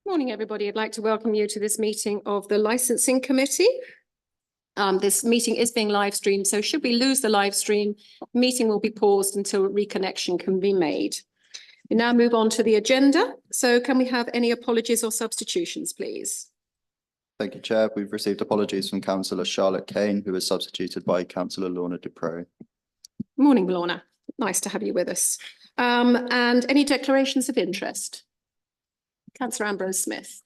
Morning, everybody. I'd like to welcome you to this meeting of the Licensing Committee. This meeting is being live streamed, so should we lose the live stream, meeting will be paused until reconnection can be made. We now move on to the agenda. So can we have any apologies or substitutions, please? Thank you, Chair. We've received apologies from Councillor Charlotte Kane, who was substituted by Councillor Lorna Dupre. Morning, Lorna. Nice to have you with us. And any declarations of interest? Councillor Ambrose Smith.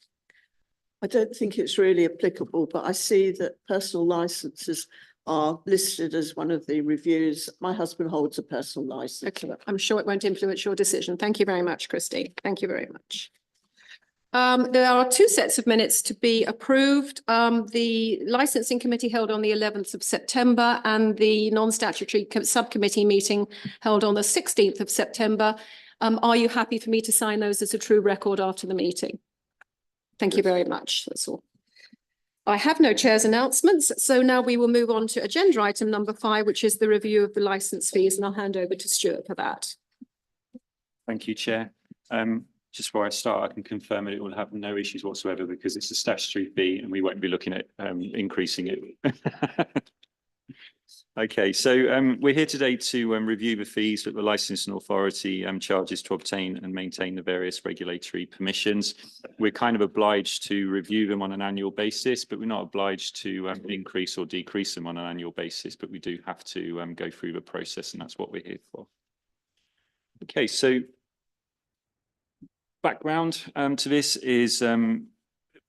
I don't think it's really applicable, but I see that personal licences are listed as one of the reviews. My husband holds a personal licence. Okay, I'm sure it won't influence your decision. Thank you very much, Christy. Thank you very much. There are two sets of minutes to be approved. The Licensing Committee held on the 11th of September and the non-statutory subcommittee meeting held on the 16th of September. Are you happy for me to sign those as a true record after the meeting? Thank you very much. That's all. I have no chair's announcements, so now we will move on to agenda item number 5, which is the review of the licence fees, and I'll hand over to Stuart for that. Thank you, Chair. Just before I start, I can confirm that it will have no issues whatsoever because it's a statutory fee and we won't be looking at increasing it. Okay, so we're here today to review the fees that the licensing authority charges to obtain and maintain the various regulatory permissions. We're kind of obliged to review them on an annual basis, but we're not obliged to increase or decrease them on an annual basis, but we do have to go through the process, and that's what we're here for. Okay, so background to this is,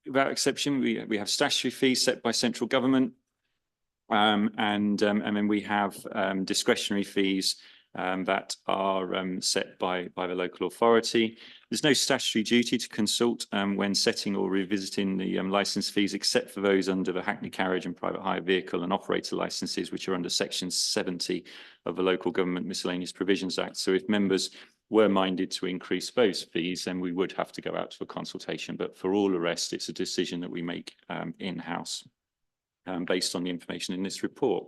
without exception, we have statutory fees set by central government. And then we have discretionary fees that are set by the local authority. There's no statutory duty to consult when setting or revisiting the licence fees, except for those under the Hackney Carriage and Private Hire Vehicle and Operator licences, which are under Section 70 of the Local Government Miscellaneous Provisions Act. So if members were minded to increase those fees, then we would have to go out to a consultation. But for all the rest, it's a decision that we make in-house. Based on the information in this report.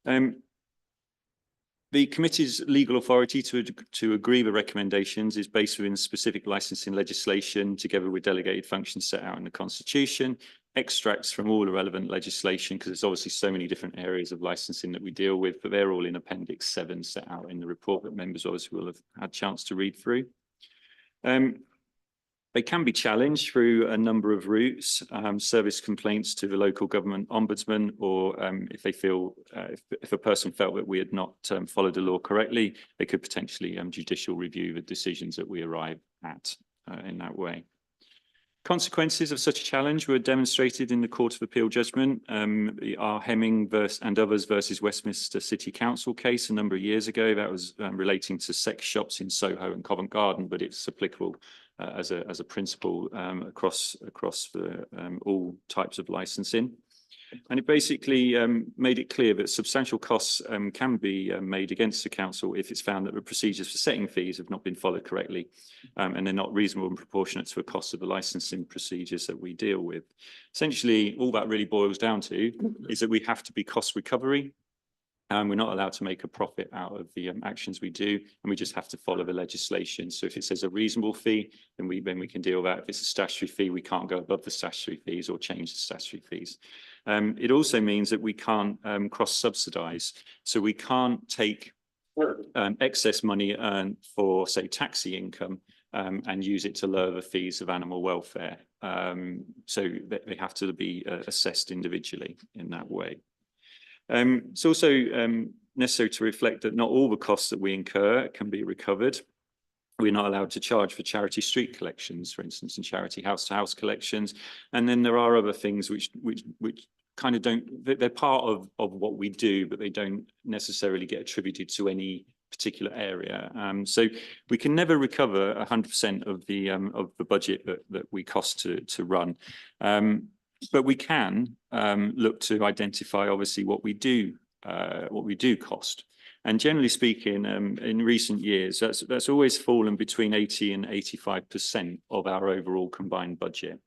The committee's legal authority to agree the recommendations is based within specific licensing legislation, together with delegated functions set out in the Constitution, extracts from all the relevant legislation, because there's obviously so many different areas of licensing that we deal with, but they're all in Appendix 7 set out in the report that members obviously will have had a chance to read through. They can be challenged through a number of routes, service complaints to the local government ombudsman, or if they feel, if a person felt that we had not followed the law correctly, they could potentially judicial review the decisions that we arrive at in that way. Consequences of such a challenge were demonstrated in the Court of Appeal judgment, our Hemming and others versus Westminster City Council case a number of years ago. That was relating to sex shops in Soho and Covent Garden, but it's applicable as a principle across all types of licensing. And it basically made it clear that substantial costs can be made against the council if it's found that the procedures for setting fees have not been followed correctly and they're not reasonable and proportionate to the cost of the licensing procedures that we deal with. Essentially, all that really boils down to is that we have to be cost recovery. We're not allowed to make a profit out of the actions we do, and we just have to follow the legislation. So if it says a reasonable fee, then we can deal with that. If it's a statutory fee, we can't go above the statutory fees or change the statutory fees. It also means that we can't cross-subsidise. So we can't take excess money earned for, say, taxi income and use it to lower the fees of animal welfare. So they have to be assessed individually in that way. It's also necessary to reflect that not all the costs that we incur can be recovered. We're not allowed to charge for charity street collections, for instance, and charity house-to-house collections. And then there are other things which kind of they're part of what we do, but they don't necessarily get attributed to any particular area. So we can never recover 100% of the budget that we cost to run. But we can look to identify, obviously, what we do cost. And generally speaking, in recent years, that's always fallen between 80 and 85% of our overall combined budget.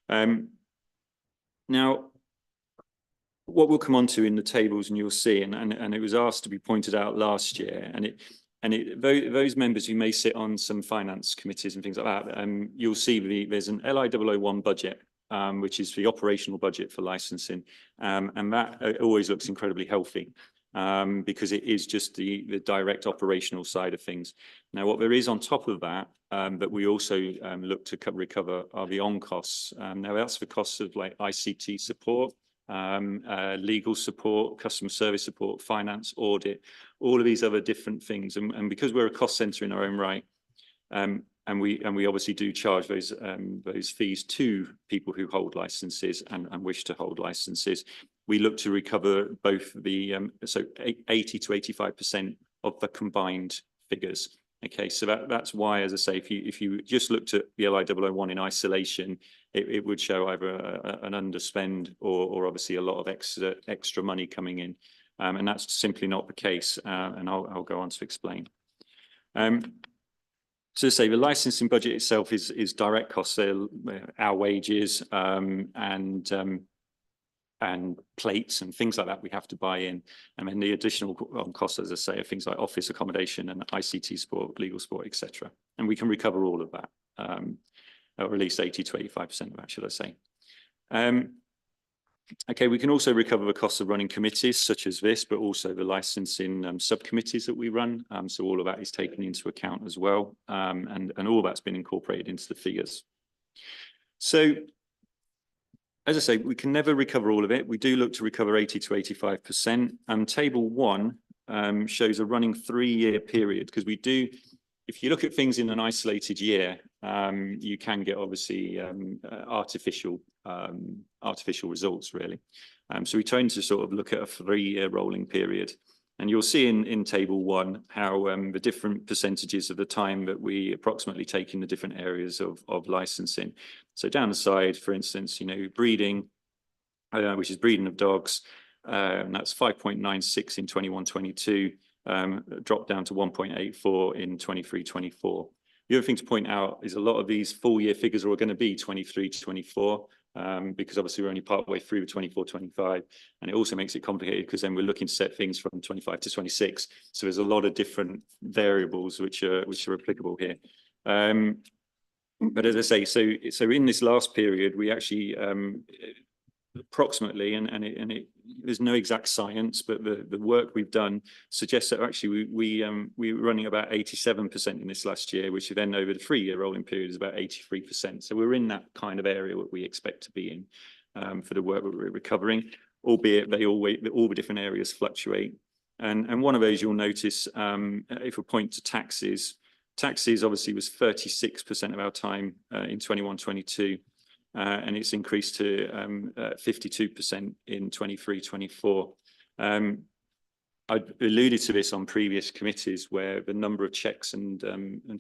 Now, what we'll come on to in the tables, and you'll see, and it was asked to be pointed out last year, and those members who may sit on some finance committees and things like that, you'll see there's an LI 001 budget, which is the operational budget for licensing, and that always looks incredibly healthy. Because it is just the direct operational side of things. Now, what there is on top of that, that we also look to recover are the on costs. Now, that's the costs of like ICT support, legal support, customer service support, finance, audit, all of these other different things. And because we're a cost centre in our own right, and we obviously do charge those fees to people who hold licenses and wish to hold licenses. We look to recover both the 80 to 85% of the combined figures. Okay, so that's why, as I say, if you just looked at the LI 001 in isolation, it would show either an underspend or obviously a lot of extra money coming in, and that's simply not the case. And I'll go on to explain. So to say, the licensing budget itself is direct costs, our wages and plates and things like that we have to buy in. And then the additional costs, as I say, are things like office accommodation and ICT support, legal support, etc. And we can recover all of that, or at least 80 to 85% of that, should I say. Okay, we can also recover the costs of running committees such as this, but also the licensing subcommittees that we run. So all of that is taken into account as well. And all that's been incorporated into the figures. So, as I say, we can never recover all of it. We do look to recover 80 to 85%. Table 1 shows a running 3-year period, because we do, if you look at things in an isolated year, you can get obviously artificial results, really. So we tend to sort of look at a 3-year rolling period. And you'll see in table 1 how the different percentages of the time that we approximately take in the different areas of licensing. So down the side, for instance, breeding, which is breeding of dogs, and that's 5.96 in 21-22, dropped down to 1.84 in 23-24. The other thing to point out is a lot of these full year figures are going to be 23 to 24. Because obviously we're only partway through the 24-25, and it also makes it complicated because then we're looking to set things from 25 to 26. So there's a lot of different variables which are applicable here. But as I say, so in this last period, we actually approximately, and there's no exact science, but the work we've done suggests that actually we were running about 87% in this last year, which then over the 3-year rolling period is about 83%. So we're in that kind of area that we expect to be in for the work that we're recovering, albeit all the different areas fluctuate. And one of those you'll notice, if we point to taxes obviously was 36% of our time in 21-22. And it's increased to 52% in 23-24. I alluded to this on previous committees where the number of checks and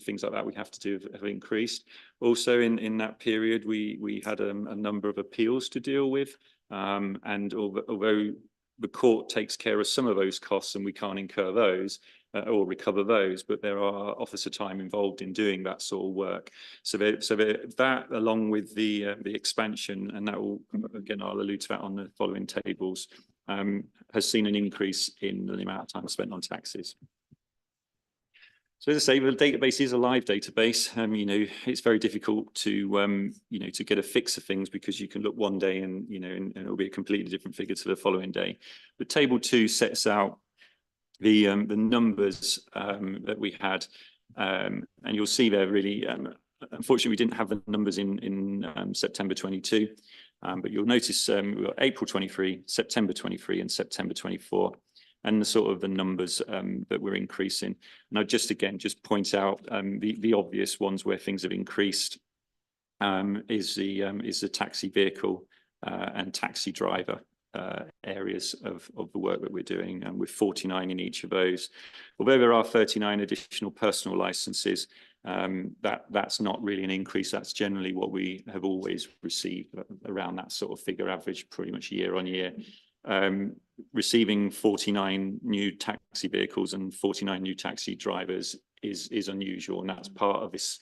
things like that we have to do have increased. Also in that period, we had a number of appeals to deal with. And although the court takes care of some of those costs and we can't incur those, or recover those, but there are officer time involved in doing that sort of work. So that, along with the expansion, and that will, again, I'll allude to that on the following tables, has seen an increase in the amount of time spent on taxes. So as I say, the database is a live database. It's very difficult to to get a fix of things because you can look one day and and it'll be a completely different figure to the following day. But table 2 sets out the numbers that we had, and you'll see there really. Unfortunately, we didn't have the numbers in September 22, but you'll notice we've got April 23, September 23, and September 24, and the sort of the numbers that we're increasing. And I just point out the obvious ones where things have increased is the taxi vehicle and taxi driver areas of the work that we're doing, and with 49 in each of those. Although there are 39 additional personal licenses, that's not really an increase. That's generally what we have always received, around that sort of figure, average pretty much year on year. Receiving 49 new taxi vehicles and 49 new taxi drivers is unusual, and that's part of this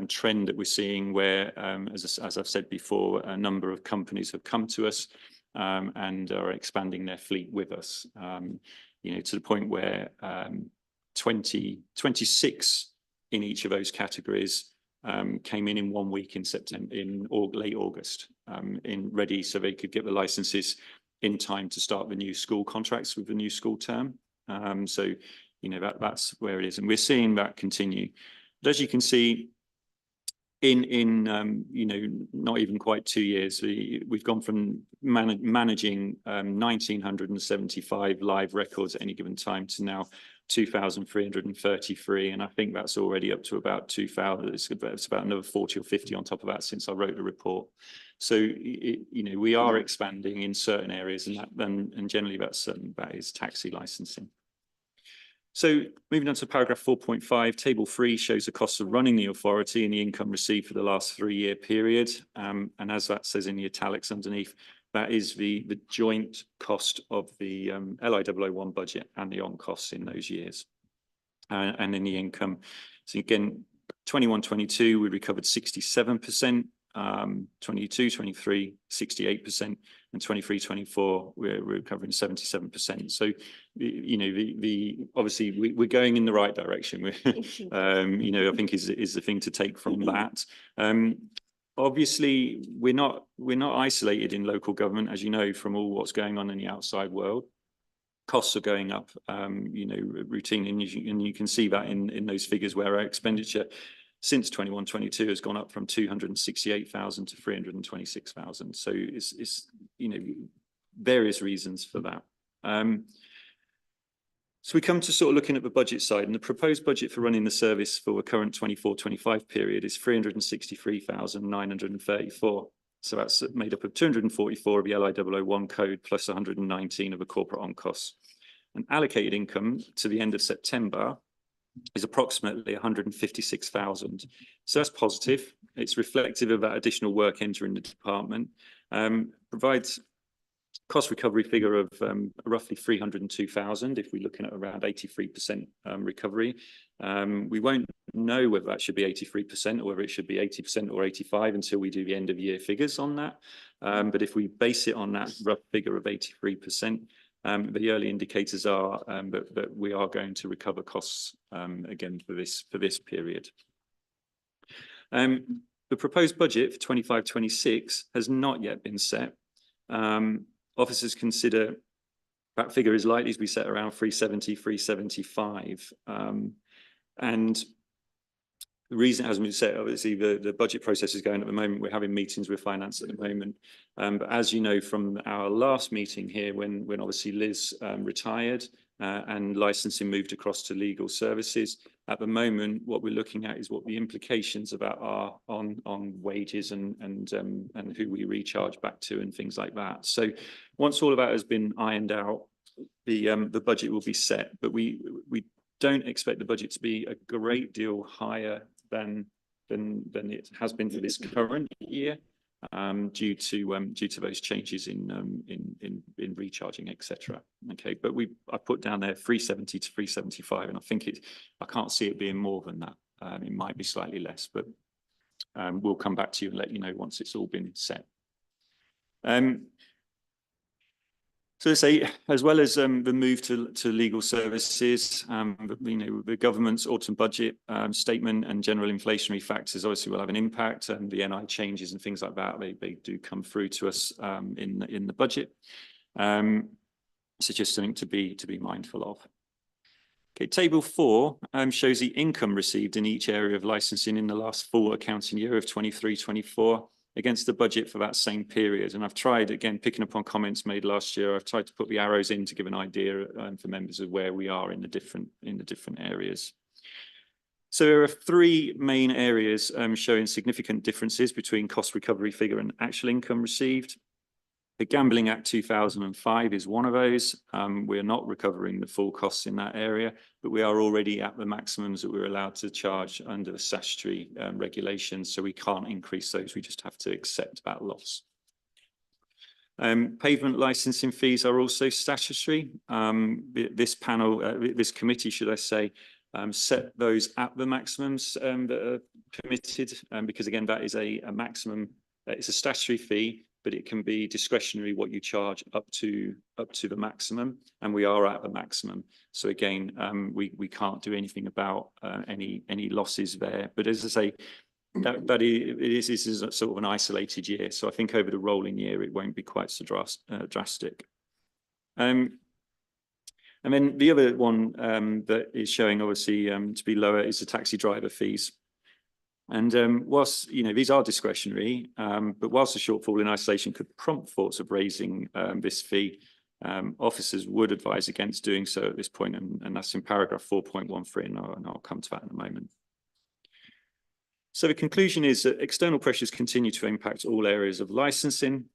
trend that we're seeing where, as I've said before, a number of companies have come to us and are expanding their fleet with us, to the point where 26 in each of those categories came in 1 week in September, late August, ready so they could get the licenses in time to start the new school contracts with the new school term. So, you know, that's where it is. And we're seeing that continue. But as you can see, in you know, not even quite 2 years, we've gone from managing 1,975 live records at any given time to now 2,333, and I think that's already up to about 2,000. It's about another 40 or 50 on top of that since I wrote the report. So you know, we are expanding in certain areas, and generally that is taxi licensing. So moving on to paragraph 4.5, table 3 shows the cost of running the authority and the income received for the last 3-year period. And as that says in the italics underneath, that is the joint cost of the LI001 budget and the on costs in those years. And in the income. So again, 21-22, we recovered 67%, 22-23, 68%, and 23-24, we're recovering 77%. So, you know, obviously we're going in the right direction. You know, I think is the thing to take from that. Obviously, we're not isolated in local government, as you know, from all what's going on in the outside world. Costs are going up, you know, routinely, and you can see that in those figures where our expenditure since 21-22 has gone up from 268,000 to 326,000. So it's you know, various reasons for that. So we come to sort of looking at the budget side, and the proposed budget for running the service for the current 24-25 period is 363,934. So that's made up of 244 of the LI001 code plus 119 of the corporate on costs. And allocated income to the end of September is approximately 156,000. So that's positive. It's reflective of that additional work entering the department. Provides cost recovery figure of roughly 302,000 if we're looking at around 83% recovery. We won't know whether that should be 83% or whether it should be 80% or 85% until we do the end of year figures on that. But if we base it on that rough figure of 83%, the early indicators are that we are going to recover costs again for this period. The proposed budget for 25-26 has not yet been set. Officers consider that figure is likely to be set around 370, 375. And the reason it hasn't been set, obviously, the budget process is going at the moment. We're having meetings with finance at the moment. But as you know from our last meeting here, when obviously Liz retired and licensing moved across to legal services, at the moment, what we're looking at is what the implications of that are on wages and who we recharge back to and things like that. So once all of that has been ironed out, the budget will be set. But we don't expect the budget to be a great deal higher than it has been for this current year, due to those changes in recharging, etc. Okay, but I put down there 370 to 375, and I think I can't see it being more than that. It might be slightly less, but we'll come back to you and let you know once it's all been set. So to say, as well as the move to legal services, you know, the government's autumn budget statement and general inflationary factors obviously will have an impact, and the NI changes and things like that, they do come through to us in the budget. So just something to be mindful of. Okay, table 4 shows the income received in each area of licensing in the last full accounting year of 23-24. Against the budget for that same period. And I've tried, again, picking up on comments made last year, I've tried to put the arrows in to give an idea for members of where we are in the different areas. So there are 3 main areas showing significant differences between cost recovery figure and actual income received. The Gambling Act 2005 is one of those. We're not recovering the full costs in that area, but we are already at the maximums that we're allowed to charge under the statutory regulations, so we can't increase those. We just have to accept that loss. Pavement licensing fees are also statutory. This panel, this committee, should I say, set those at the maximums that are permitted, because again, that is a maximum. It's a statutory fee. but it can be discretionary what you charge up to the maximum, and we are at the maximum. So again, we can't do anything about any losses there. But as I say, this is a sort of an isolated year. So I think over the rolling year, it won't be quite so drastic. And then the other one that is showing obviously to be lower is the taxi driver fees. And whilst, these are discretionary, but whilst the shortfall in isolation could prompt thoughts of raising this fee, officers would advise against doing so at this point, and that's in paragraph 4.13, and I'll come to that in a moment. So the conclusion is that external pressures continue to impact all areas of licensing,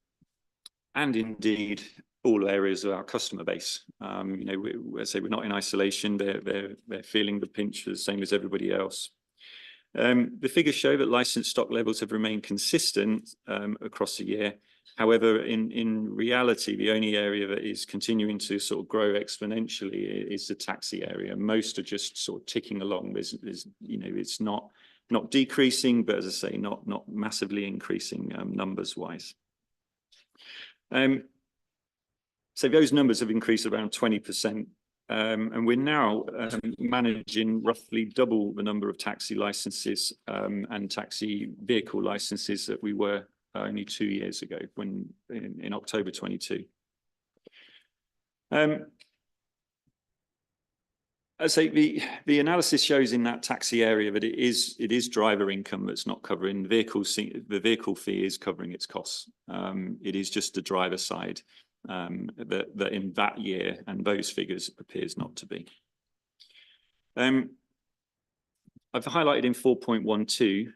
and indeed all areas of our customer base. I say we're not in isolation. They're feeling the pinch the same as everybody else. The figures show that license stock levels have remained consistent across the year. However, in reality, the only area that is continuing to sort of grow exponentially is the taxi area. Most are just sort of ticking along. It's not decreasing, but as I say, not massively increasing numbers wise. So those numbers have increased around 20%. And we're now managing roughly double the number of taxi licenses and taxi vehicle licenses that we were only 2 years ago, when in October 22. I say the analysis shows in that taxi area that it is driver income that's not covering the vehicle fee is covering its costs. It is just the driver side that in that year and those figures appears not to be. I've highlighted in 4.12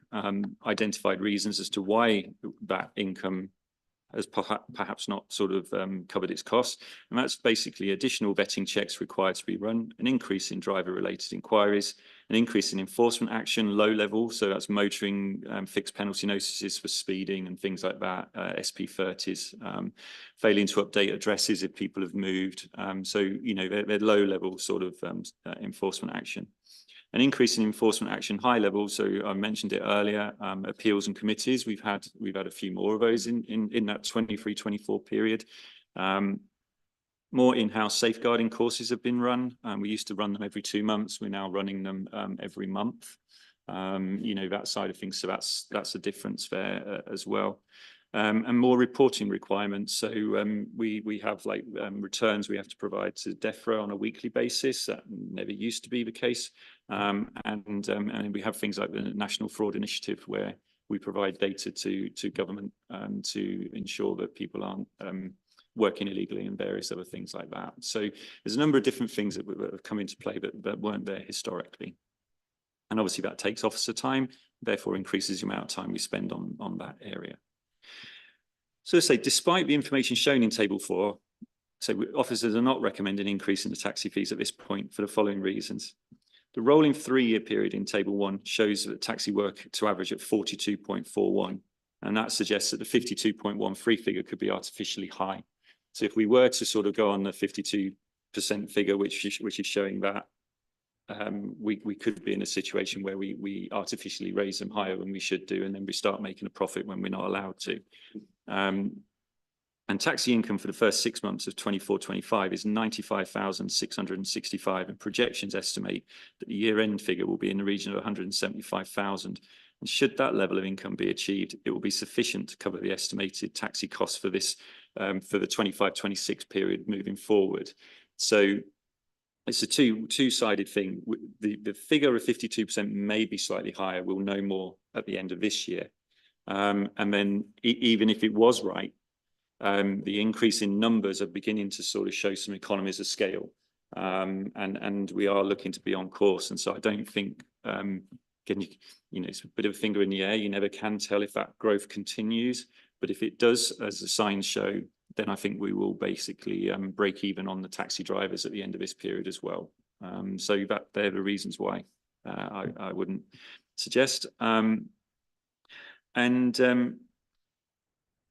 identified reasons as to why that income has perhaps not sort of covered its costs. And that's basically additional vetting checks required to be run, an increase in driver-related inquiries, an increase in enforcement action, low level, so that's motoring, fixed penalty notices for speeding and things like that, SP30s, failing to update addresses if people have moved. So, they're low level sort of enforcement action. An increase in enforcement action high level, so I mentioned it earlier, appeals and committees, we've had a few more of those in that 23-24 period. More in-house safeguarding courses have been run. We used to run them every 2 months. We're now running them every month. That side of things. So that's a difference there as well. And more reporting requirements. So we have returns we have to provide to DEFRA on a weekly basis. That never used to be the case. And we have things like the National Fraud Initiative, where we provide data to government to ensure that people aren't working illegally and various other things like that. So there's a number of different things that have come into play that weren't there historically. And obviously that takes officer time, therefore increases the amount of time we spend on that area. So to say, despite the information shown in Table 4, so officers are not recommending an increase in the taxi fees at this point for the following reasons. The rolling 3-year period in Table 1 shows that taxi work to average at 42.41, and that suggests that the 52.13 figure could be artificially high. So if we were to sort of go on the 52% figure, which is showing that, we could be in a situation where we artificially raise them higher than we should do, and then we start making a profit when we're not allowed to. And taxi income for the first 6 months of 24-25 is 95,665, and projections estimate that the year-end figure will be in the region of 175,000. And should that level of income be achieved, it will be sufficient to cover the estimated taxi costs for this for the 25-26 period moving forward. So it's a two-sided thing. The figure of 52% may be slightly higher. We'll know more at the end of this year. And then even if it was right, the increase in numbers are beginning to sort of show some economies of scale. And we are looking to be on course. And so I don't think, it's a bit of a finger in the air. You never can tell if that growth continues. But if it does, as the signs show, then I think we will basically break even on the taxi drivers at the end of this period as well. So they're the reasons why I wouldn't suggest. As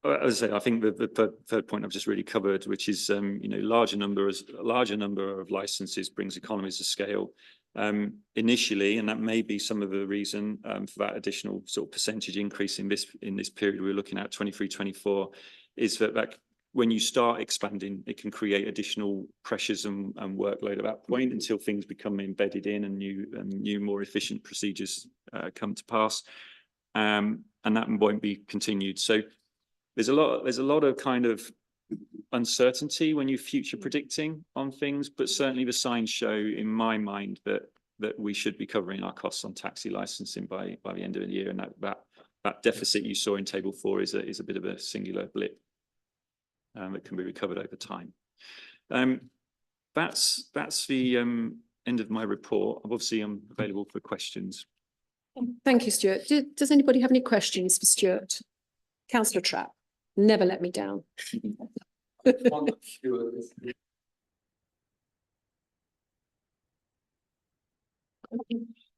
I say, I think the third point I've just really covered, which is larger number of licenses brings economies of scale initially, and that may be some of the reason for that additional sort of percentage increase in this period we're looking at 23-24. is that when you start expanding, it can create additional pressures and workload at that point until things become embedded in and new more efficient procedures come to pass, and that won't be continued. So there's a lot of kind of uncertainty when you're future predicting on things, but certainly the signs show in my mind that we should be covering our costs on taxi licensing by the end of the year, and that deficit you saw in table 4 is a bit of a singular blip that can be recovered over time. That's the end of my report. Obviously, I'm available for questions. Thank you, Stuart. Does anybody have any questions for Stuart? Councillor Trapp, never let me down.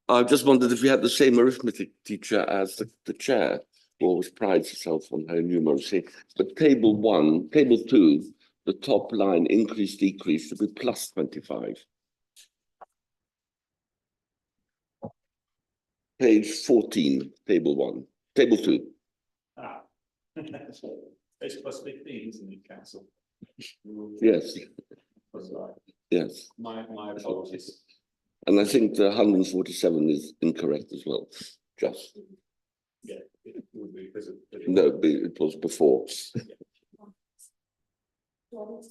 I just wondered if you had the same arithmetic teacher as the chair, who always prides herself on her numeracy. But table 1, table 2, the top line increase decrease should be plus 25. Page 14, table 1, table 2. It's plus 15, isn't it, Council? Yes. Yes. My apologies. And I think the 147 is incorrect as well. Just. Yeah, it would be because of. No, it was before. No,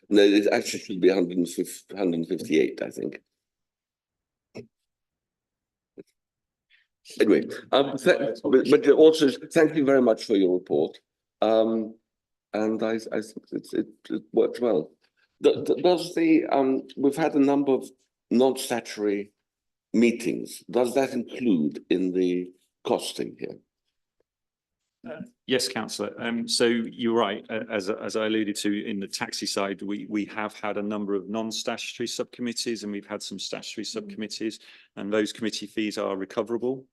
it actually should be 158, I think. Anyway, but also thank you very much for your report. And I think it works well. Does we've had a number of non-statutory meetings. Does that include in the costing here? Yes, Councillor. So you're right. As I alluded to in the taxi side, we have had a number of non-statutory subcommittees, and we've had some statutory subcommittees, and those committee fees are recoverable.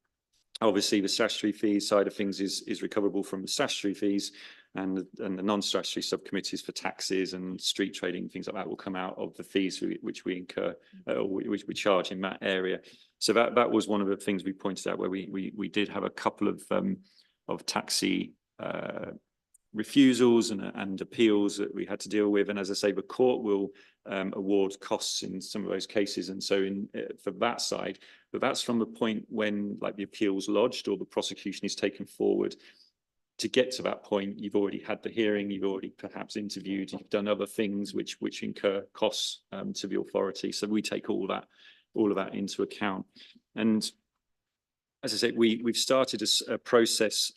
Obviously, the statutory fees side of things is recoverable from the statutory fees, and the non-statutory subcommittees for taxes and street trading, things like that, will come out of the fees which we incur, which we charge in that area. So that was one of the things we pointed out, where we did have a couple of taxi refusals and appeals that we had to deal with. And as I say, the court will award costs in some of those cases. And so for that side, but that's from the point when like the appeal's lodged or the prosecution is taken forward. To get to that point, you've already had the hearing, you've already perhaps interviewed, you've done other things which incur costs to the authority. So we take all of that into account. And as I say, we've started a process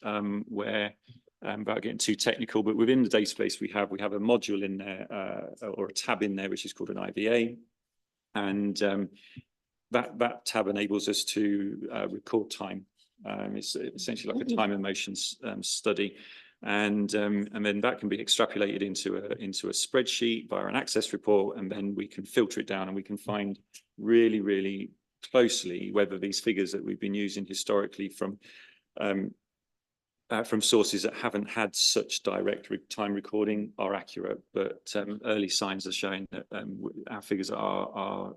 where, without getting too technical, but within the database we have a module in there or a tab in there which is called an IVA, and that tab enables us to record time. It's essentially like a time and motion study, and then that can be extrapolated into a spreadsheet via an access report, and then we can filter it down and we can find really closely whether these figures that we've been using historically from sources that haven't had such direct time recording are accurate. But early signs are showing that our figures are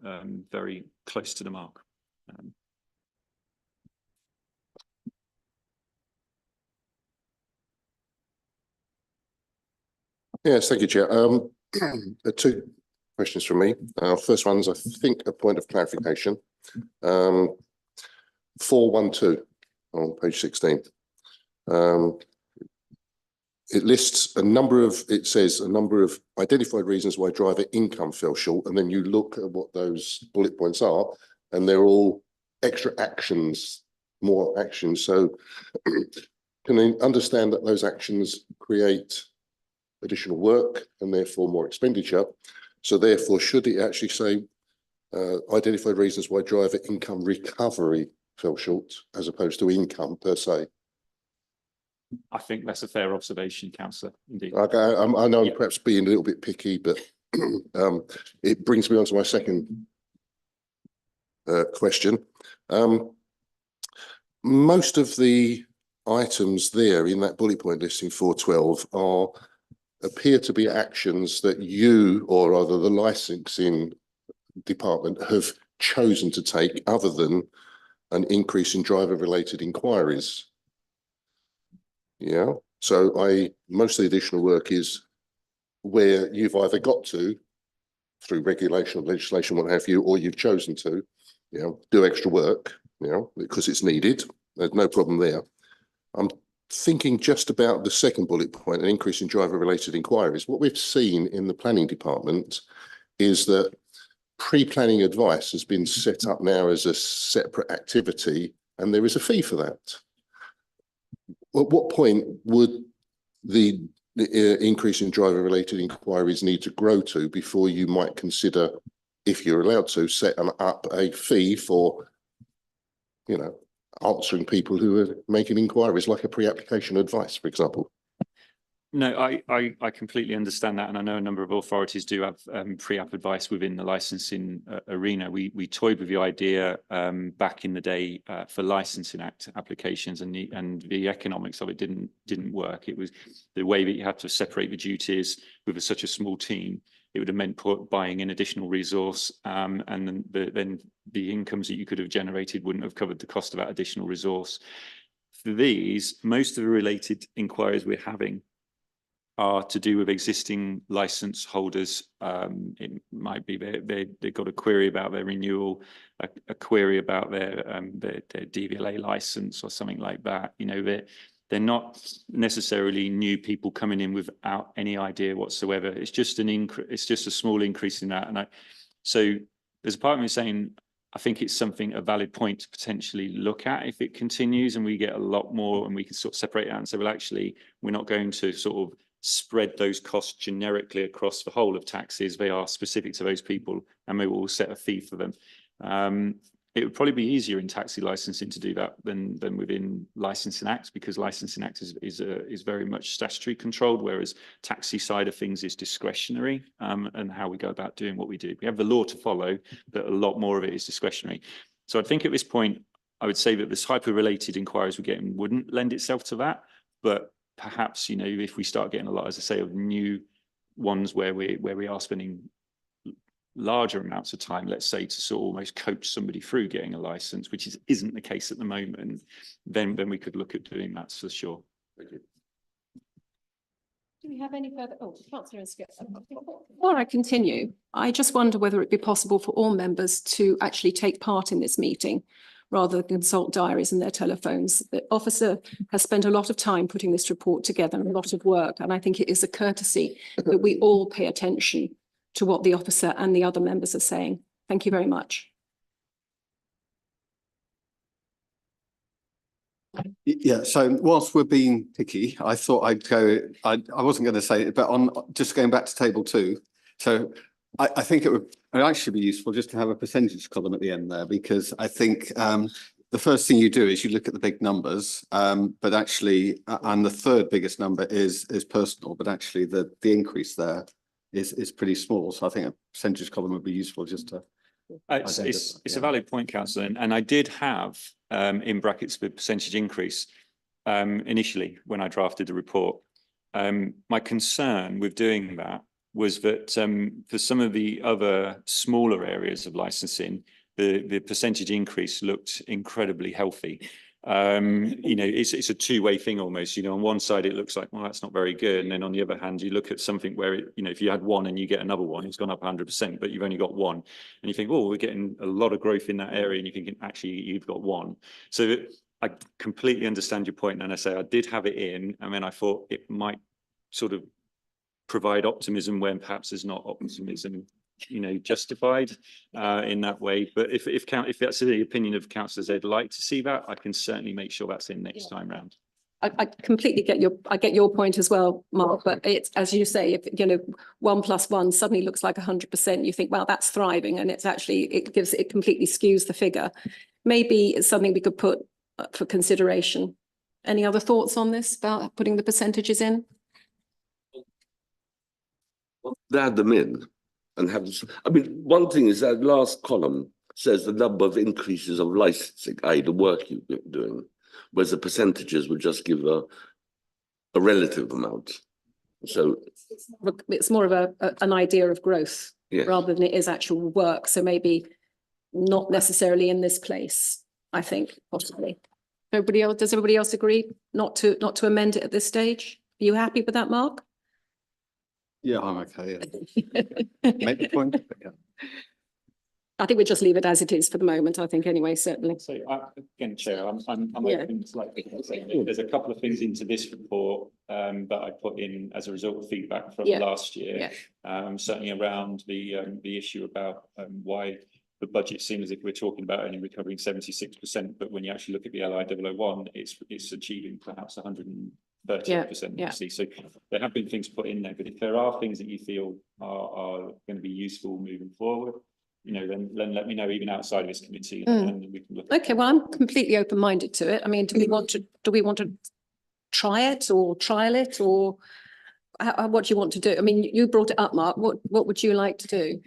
very close to the mark. Yes, thank you, Chair. 2 questions from me. First one's, I think, a point of clarification. 412 on page 16. It says a number of identified reasons why driver income fell short, and then you look at what those bullet points are, and they're all extra actions, more actions. So can they understand that those actions create additional work and therefore more expenditure? So therefore, should it actually say identified reasons why driver income recovery fell short, as opposed to income per se? I think that's a fair observation, Councillor. Indeed. Okay, I know I'm perhaps being a little bit picky, but it brings me on to my second question. Most of the items there in that bullet point listing 412 appear to be actions that you, or rather the licensing department, have chosen to take, other than an increase in driver related inquiries. Yeah, so most of the additional work is where you've either got to, through regulation or legislation, what have you, or you've chosen to, do extra work, because it's needed. There's no problem there. I'm thinking just about the second bullet point, an increase in driver-related inquiries. What we've seen in the planning department is that pre-planning advice has been set up now as a separate activity, and there is a fee for that. At what point would the increase in driver-related inquiries need to grow to before you might consider, if you're allowed to, set up a fee for, answering people who are making inquiries, like a pre-application advice, for example? No, I completely understand that, and I know a number of authorities do have pre-app advice within the licensing arena. We toyed with the idea back in the day for licensing act applications, and the economics of it didn't work. It was the way that you had to separate the duties with such a small team. It would have meant buying in additional resource, and then the incomes that you could have generated wouldn't have covered the cost of that additional resource. For these, most of the related inquiries we're having are to do with existing license holders. It might be they've got a query about their renewal, a query about their DVLA license or something like that. They're not necessarily new people coming in without any idea whatsoever. It's just it's just a small increase in that. So there's a part of me saying, I think it's a valid point to potentially look at if it continues and we get a lot more, and we can sort of separate it out and say, well, actually, we're not going to sort of spread those costs generically across the whole of taxes. They are specific to those people, and we will set a fee for them. It would probably be easier in taxi licensing to do that than within licensing acts, because licensing act is very much statutory controlled, whereas taxi side of things is discretionary, and how we go about doing what we do. We have the law to follow, but a lot more of it is discretionary. So I think at this point, I would say that the type of related inquiries we're getting wouldn't lend itself to that, but perhaps, if we start getting a lot, as I say, of new ones where we are spending larger amounts of time, let's say, to sort of almost coach somebody through getting a license, which isn't the case at the moment, then we could look at doing that for sure. Thank you. Do we have any further? Oh, Councillor Inskip. Before I continue, I just wonder whether it'd be possible for all members to actually take part in this meeting rather than consult diaries and their telephones. The officer has spent a lot of time putting this report together and a lot of work, and I think it is a courtesy that we all pay attention to what the officer and the other members are saying. Thank you very much. Yeah, so whilst we're being picky, I thought I'd go, I wasn't going to say it, but on just going back to table 2. So I think it would actually be useful just to have a percentage column at the end there, because I think the first thing you do is you look at the big numbers, but actually, and the third biggest number is personal, but actually the increase there is pretty small. So I think a percentage column would be useful just to. It's a valid point, Councillor, and I did have in brackets the percentage increase initially when I drafted the report. My concern with doing that was that for some of the other smaller areas of licensing, the percentage increase looked incredibly healthy. It's a two-way thing almost. On one side it looks like, well, that's not very good, and then on the other hand you look at something where if you had one and you get another one, it's gone up 100%, but you've only got one, and you think, oh, we're getting a lot of growth in that area, and you're thinking, actually, you've got one. So I completely understand your point, and I say I did have it in, and then I thought it might sort of provide optimism when perhaps there's not optimism justified in that way. But if that's the opinion of councillors, they'd like to see that, I can certainly make sure that's in next time round. I completely get your point as well, Mark, but it's, as you say, if 1 + 1 suddenly looks like 100%, you think, well, that's thriving, and it's actually, it completely skews the figure. Maybe it's something we could put for consideration. Any other thoughts on this about putting the percentages in? Add them in and have this. I mean, one thing is that last column says the number of increases of licensing, i.e. the work you've been doing, whereas the percentages would just give a relative amount. So it's more of an idea of growth, yes, rather than it is actual work. So maybe not necessarily in this place, I think, possibly. Nobody else, does everybody else agree not to amend it at this stage? Are you happy with that, Mark? Yeah, I'm okay. Yeah. Make the point. but yeah. I think we'll just leave it as it is for the moment, I think anyway, certainly. So again, Chair, I'm Yeah. open to like, there's a couple of things into this report that I put in as a result of feedback from Yeah. last year. Certainly around the issue about why the budget seems as if we're talking about only recovering 76%, but when you actually look at the LI 001, it's achieving perhaps 130%. Yeah. So there have been things put in there, but if there are things that you feel are going to be useful moving forward, then let me know even outside of this committee, and we can look. Okay, well, I'm completely open-minded to it. I mean, do we want to try it or trial it, or what do you want to do? I mean, you brought it up, Mark. What would you like to do?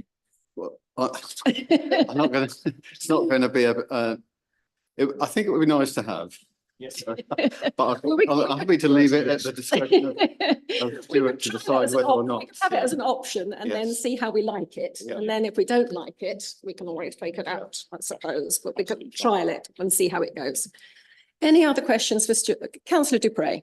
Well, I'm not going to, it's not going to be I think it would be nice to have, Yes. but I'm happy to leave it at the discretion of Stuart to decide whether or not. We can have it as an option and then Yes. see how we like it. Yeah. And then if we don't like it, we can always take it out, I suppose, but we can trial it and see how it goes. Any other questions for Stuart? Councillor Dupre?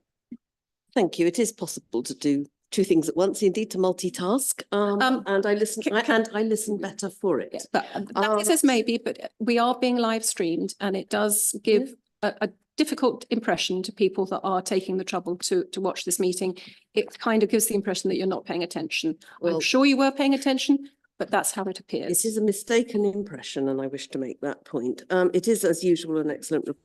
Thank you. It is possible to do two things at once, indeed to multitask. And I listen, and I listen better for Yeah, it. but that is as maybe, but we are being live streamed and it does give a difficult impression to people that are taking the trouble to watch this meeting. It kind of gives the impression that you're not paying attention. I'm Well- sure you were paying attention, but that's how it appears. It is a mistaken impression, and I wish to make that point. It is, as usual, an excellent report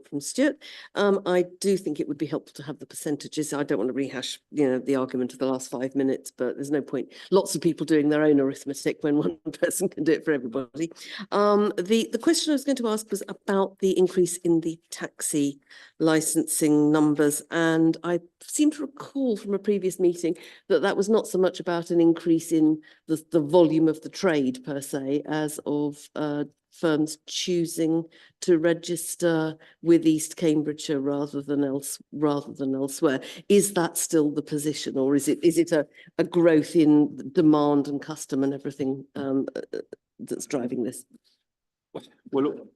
from Stuart. I do think it would be helpful to have the percentages. I don't want to rehash, the argument of the last 5 minutes, but there's no point. Lots of people doing their own arithmetic when one person can do it for everybody. The question I was going to ask was about the increase in the taxi licensing numbers, and I seem to recall from a previous meeting that was not so much about an increase in the volume of the trade per se, as of firms choosing to register with East Cambridgeshire rather than elsewhere. Is that still the position, or is it a growth in demand and custom and everything that's driving this? Well, look,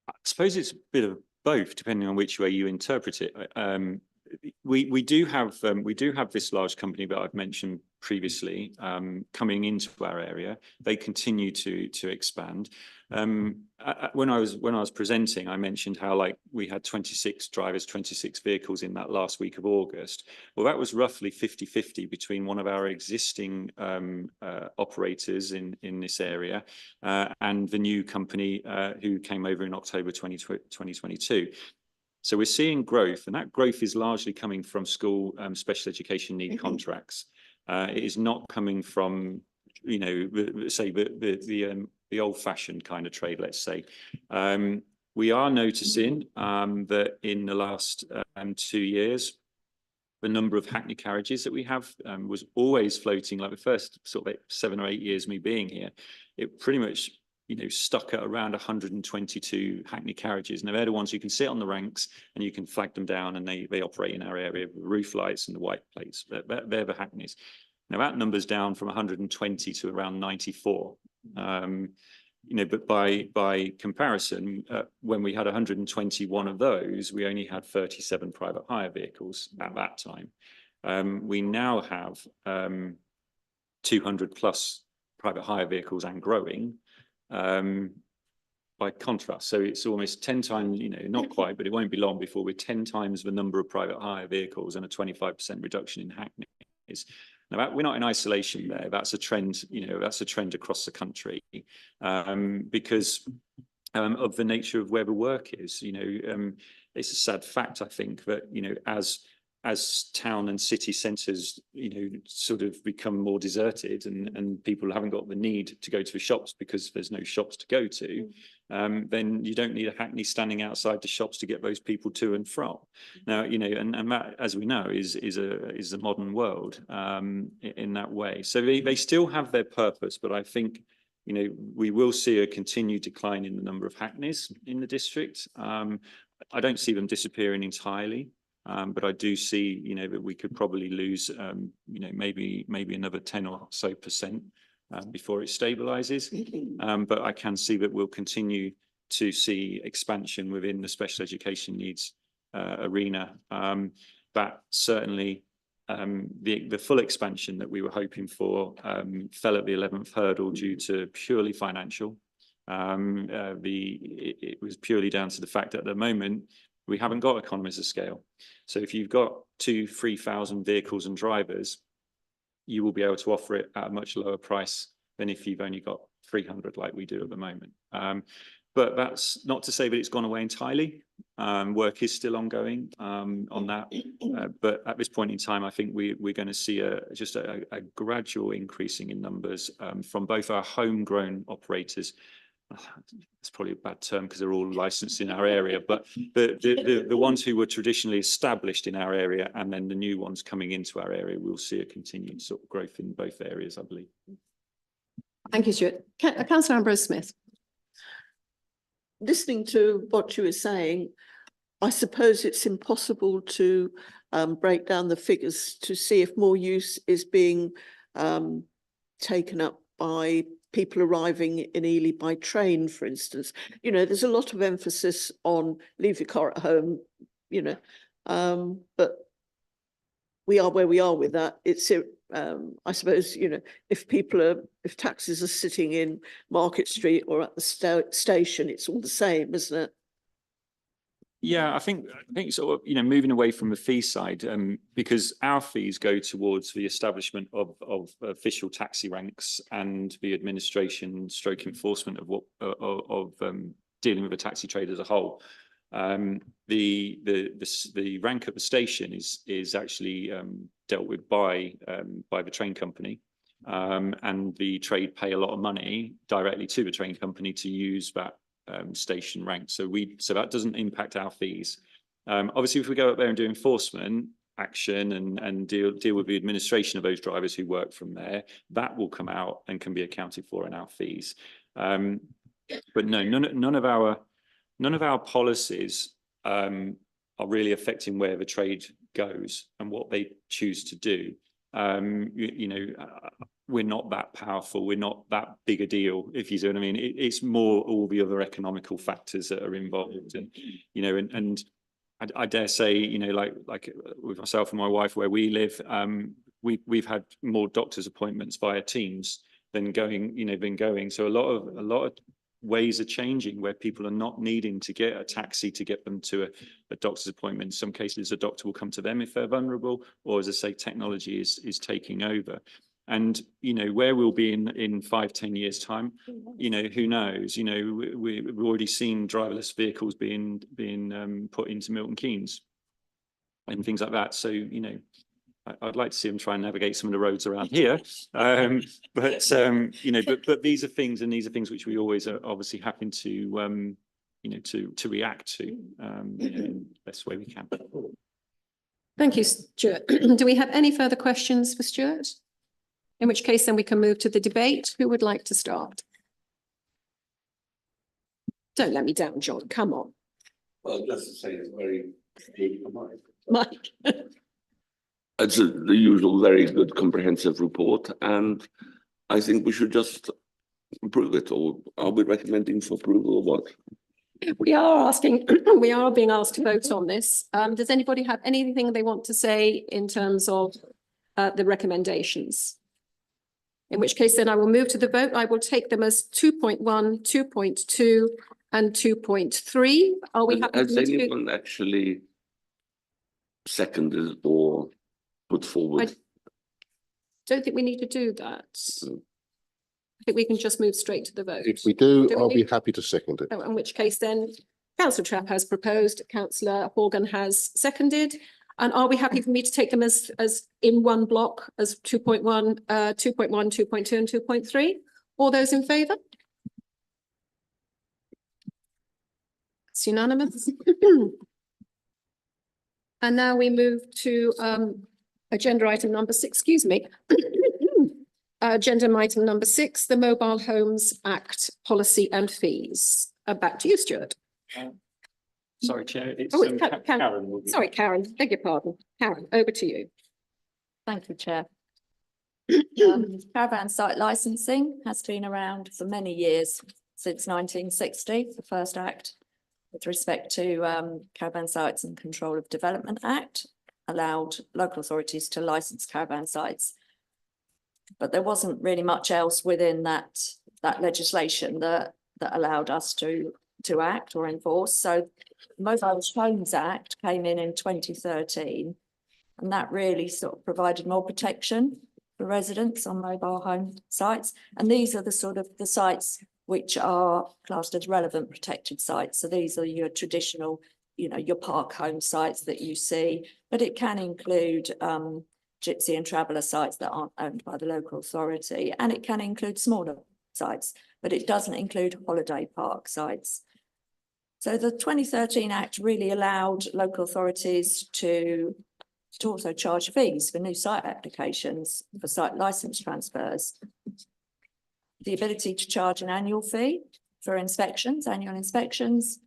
I suppose it's a bit of both, depending on which way you interpret it. We do have this large company that I've mentioned previously coming into our area. They continue to expand. When I was presenting, I mentioned how we had 26 drivers, 26 vehicles in that last week of August. Well, that was roughly 50-50 between one of our existing operators in this area and the new company who came over in October 2022. So we're seeing growth, and that growth is largely coming from school special education need contracts. It is not coming from, say the old-fashioned kind of trade, let's say. We are noticing that in the last 2 years, the number of Hackney carriages that we have was always floating, like the first sort of 7 or 8 years of me being here. It pretty much stuck at around 122 Hackney carriages. Now they're the ones you can sit on the ranks and you can flag them down, and they operate in our area with roof lights and the white plates. They're the Hackneys. Now that number's down from 120 to around 94. But by comparison, when we had 121 of those, we only had 37 private hire vehicles at that time. We now have 200 plus private hire vehicles and growing. By contrast, so it's almost 10 times, not quite, but it won't be long before we're 10 times the number of private hire vehicles and a 25% reduction in Hackneys. Now, we're not in isolation there. That's a trend, that's a trend across the country because of the nature of where the work is. It's a sad fact, I think, that, as town and city centres, sort of become more deserted and people haven't got the need to go to the shops because there's no shops to go to, then you don't need a Hackney standing outside the shops to get those people to and from. Now, and that, as we know, is a modern world in that way. So they still have their purpose, but I think, we will see a continued decline in the number of Hackneys in the district. I don't see them disappearing entirely. But I do see, that we could probably lose, maybe another 10 or so% before it stabilizes. But I can see that we'll continue to see expansion within the special education needs arena. That certainly the full expansion that we were hoping for fell at the 11th hurdle due to purely financial. It was purely down to the fact that at the moment we haven't got economies of scale. So if you've got 2,000-3,000 vehicles and drivers, you will be able to offer it at a much lower price than if you've only got 300 like we do at the moment. But that's not to say that it's gone away entirely. Work is still ongoing on that. But at this point in time, I think we're going to see just a gradual increasing in numbers from both our homegrown operators. It's probably a bad term because they're all licensed in our area, but the ones who were traditionally established in our area, and then the new ones coming into our area, we'll see a continued sort of growth in both areas, I believe. Thank you, Stuart. Councillor Ambrose Smith. Listening to what you were saying, I suppose it's impossible to break down the figures to see if more use is being taken up by people arriving in Ely by train, for instance. You know, there's a lot of emphasis on leave your car at home, you know, but we are where we are with that. It's, I suppose, you know, if taxis are sitting in Market Street or at the station, it's all the same, isn't it? Yeah, I think sort of, you know, moving away from the fee side, because our fees go towards the establishment of official taxi ranks and the administration stroke enforcement of what dealing with the taxi trade as a whole. The rank at the station is actually dealt with by the train company, and the trade pay a lot of money directly to the train company to use that station rank. So that doesn't impact our fees. Obviously, if we go up there and do enforcement action and deal with the administration of those drivers who work from there, that will come out and can be accounted for in our fees. But no, none of our policies are really affecting where the trade goes and what they choose to do. You know, we're not that powerful. We're not that big a deal, if you see what I mean. It's more all the other economical factors that are involved, and you know, and I dare say, you know, like with myself and my wife, where we live, we've had more doctor's appointments via Teams than going. So a lot of ways are changing where people are not needing to get a taxi to get them to a doctor's appointment. In some cases, a doctor will come to them if they're vulnerable, or as I say, technology is taking over. And, you know, where we'll be in 5-10 years time, you know, who knows? You know, we've already seen driverless vehicles being put into Milton Keynes and things like that. So, you know, I'd like to see them try and navigate some of the roads around here. You know, but these are things, and these are things which we always are obviously happy to, you know, to react to, you know, in the best way we can. Thank you, Stuart. Do we have any further questions for Stuart? In which case, then we can move to the debate. Who would like to start? Don't let me down, John. Come on. Well, just to say, it's very good. Mike. It's the usual very good comprehensive report, and I think we should just approve it. Or are we recommending for approval or what? We are being asked to vote on this. Does anybody have anything they want to say in terms of the recommendations? In which case, then I will move to the vote. I will take them as 2.1, 2.2 and 2.3. Are we happy? Has anyone actually seconded or put forward? I don't think we need to do that. I think we can just move straight to the vote. If we do, Do we I'll be need- happy to second it. Oh, in which case then Councillor Trapp has proposed, Councillor Horgan has seconded. And are we happy for me to take them as in one block as 2.1, 2.1, 2.2 and 2.3? All those in favour? It's unanimous. And now we move to agenda item number 6, excuse me. Agenda item number 6, the Mobile Homes Act policy and fees. Back to you, Stuart. Sorry, Chair. It's Oh, it's Karen. will be- Sorry, Karen, beg your pardon. Karen, over to you. Thank you, Chair. Caravan site licensing has been around for many years, since 1960, the first act with respect to caravan sites and Control of Development Act allowed local authorities to license caravan sites. But there wasn't really much else within that legislation that allowed us to act or enforce. So Mobile Homes Act came in 2013, and that really sort of provided more protection for residents on mobile home sites. And these are the sort of the sites which are classed as relevant protected sites. So these are your traditional, you know, your park home sites that you see, but it can include gypsy and traveller sites that aren't owned by the local authority, and it can include smaller sites, but it doesn't include holiday park sites. So the 2013 Act really allowed local authorities to also charge fees for new site applications for site licence transfers. The ability to charge an annual fee for inspections, annual inspections,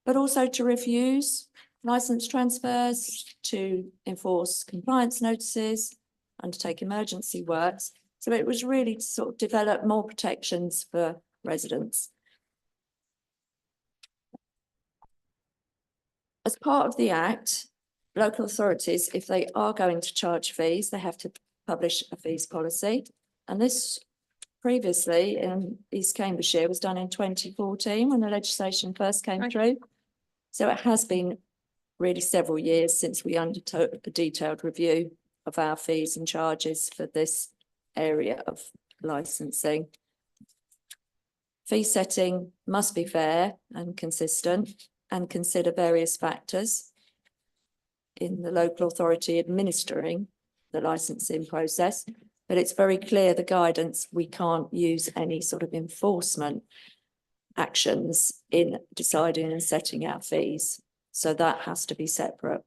but also to refuse licence transfers, to enforce compliance notices, undertake emergency works. So it was really to sort of develop more protections for residents. As part of the Act, local authorities, if they are going to charge fees, they have to publish a fees policy. And this previously in East Cambridgeshire was done in 2014 when the legislation first came through. So it has been really several years since we undertook a detailed review of our fees and charges for this area of licensing. Fee setting must be fair and consistent and consider various factors in the local authority administering the licensing process. But it's very clear the guidance, we can't use any sort of enforcement actions in deciding and setting our fees. So that has to be separate.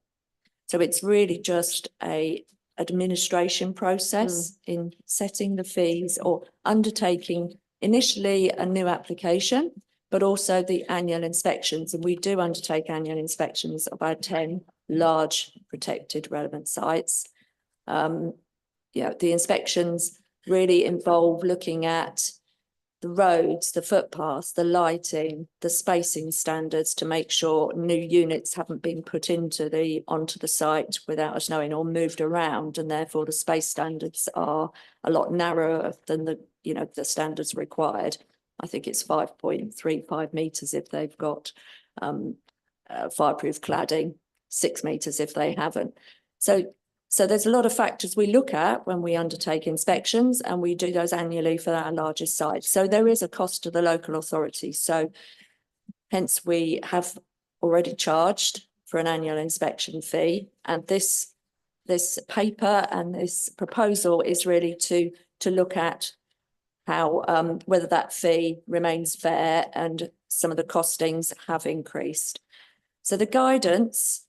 So it's really just a administration process in setting the fees or undertaking initially a new application, but also the annual inspections. And we do undertake annual inspections of our 10 large protected relevant sites. Yeah, the inspections really involve looking at the roads, the footpaths, the lighting, the spacing standards to make sure new units haven't been put onto the site without us knowing or moved around, and therefore the space standards are a lot narrower than the standards required. I think it's 5.35 metres if they've got fireproof cladding, 6 metres if they haven't. So there's a lot of factors we look at when we undertake inspections, and we do those annually for our largest sites. So there is a cost to the local authority. So hence we have already charged for an annual inspection fee. And this paper and this proposal is really to look at how whether that fee remains fair and some of the costings have increased. So the guidance,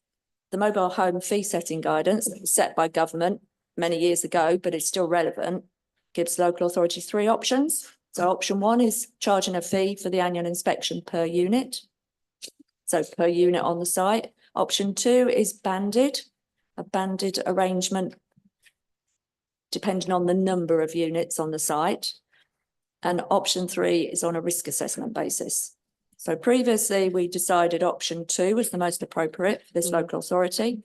the mobile home fee setting guidance that was set by government many years ago, but it's still relevant, gives local authorities 3 options. So option 1 is charging a fee for the annual inspection per unit. So per unit on the site. Option 2 is a banded arrangement depending on the number of units on the site. And option 3 is on a risk assessment basis. So previously we decided option 2 was the most appropriate for this local authority.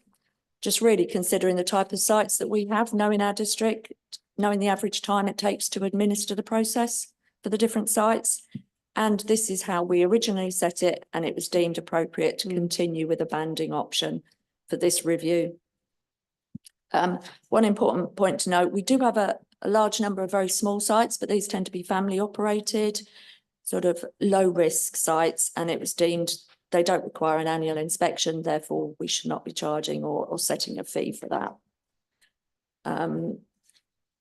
Just really considering the type of sites that we have, knowing our district, knowing the average time it takes to administer the process for the different sites. And this is how we originally set it, and it was deemed appropriate to continue with a banding option for this review. One important point to note, we do have a large number of very small sites, but these tend to be family operated, sort of low risk sites, and it was deemed they don't require an annual inspection, therefore we should not be charging or setting a fee for that.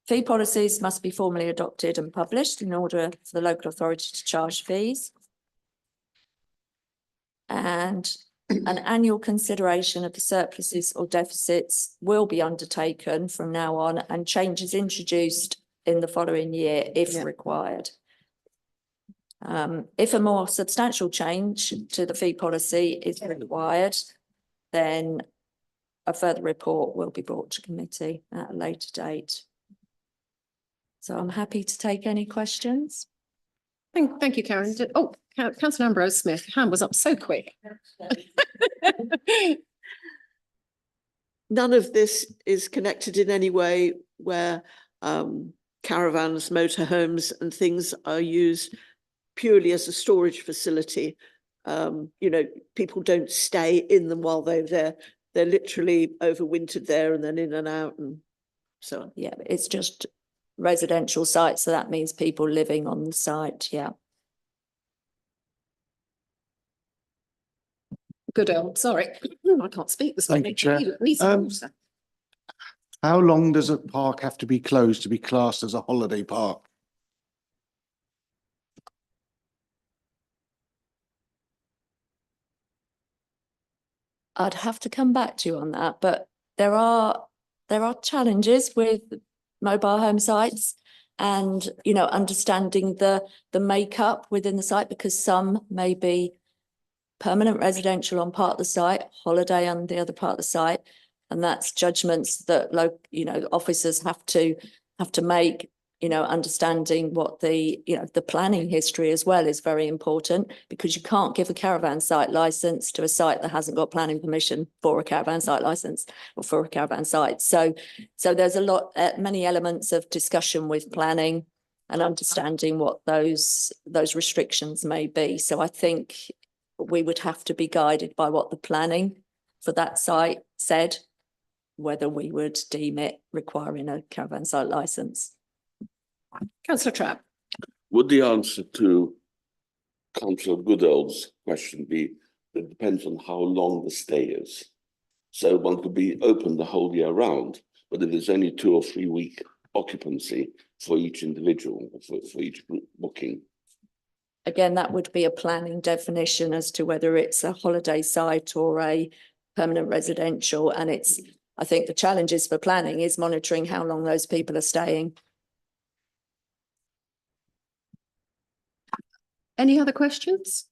Fee policies must be formally adopted and published in order for the local authority to charge fees. And an annual consideration of the surpluses or deficits will be undertaken from now on, and changes introduced in the following year if required. If a more substantial change to the fee policy is required, then a further report will be brought to committee at a later date. So I'm happy to take any questions. Thank you, Karen. Oh, Councillor Ambrose Smith, hand was up so quick. None of this is connected in any way where caravans, motorhomes and things are used purely as a storage facility. You know, people don't stay in them while they're there. They're literally overwintered there and then in and out and so on. Yeah, it's just residential sites, so that means people living on the site, yeah. Good old, sorry, I can't speak this Thank morning. you, Chair. Need some Um, water. How long does a park have to be closed to be classed as a holiday park? I'd have to come back to you on that, but there are challenges with mobile home sites and, you know, understanding the makeup within the site, because some may be permanent residential on part of the site, holiday on the other part of the site. And that's judgments that officers have to make, you know, understanding what the planning history as well is very important, because you can't give a caravan site license to a site that hasn't got planning permission for a caravan site license or for a caravan site. So there's many elements of discussion with planning and understanding what those restrictions may be. So I think we would have to be guided by what the planning for that site said, whether we would deem it requiring a caravan site license. Councillor Trapp. Would the answer to Councillor Goodel's question be, it depends on how long the stay is? So one could be open the whole year round, but if there's only 2 or 3 week occupancy for each individual, for each group booking. Again, that would be a planning definition as to whether it's a holiday site or a permanent residential. And I think the challenges for planning is monitoring how long those people are staying. Any other questions?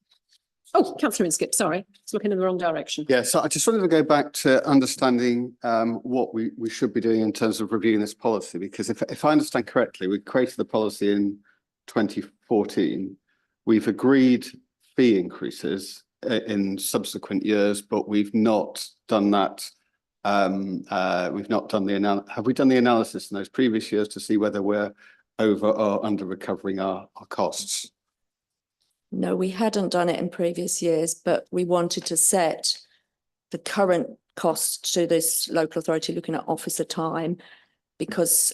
Oh, Councillor Inskip, sorry, it's looking in the wrong direction. Yeah, so I just wanted to go back to understanding what we should be doing in terms of reviewing this policy, because if I understand correctly, we created the policy in 2014. We've agreed fee increases in subsequent years, but we've not done that. We've not done have we done the analysis in those previous years to see whether we're over or under recovering our costs? No, we hadn't done it in previous years, but we wanted to set the current cost to this local authority looking at officer time, because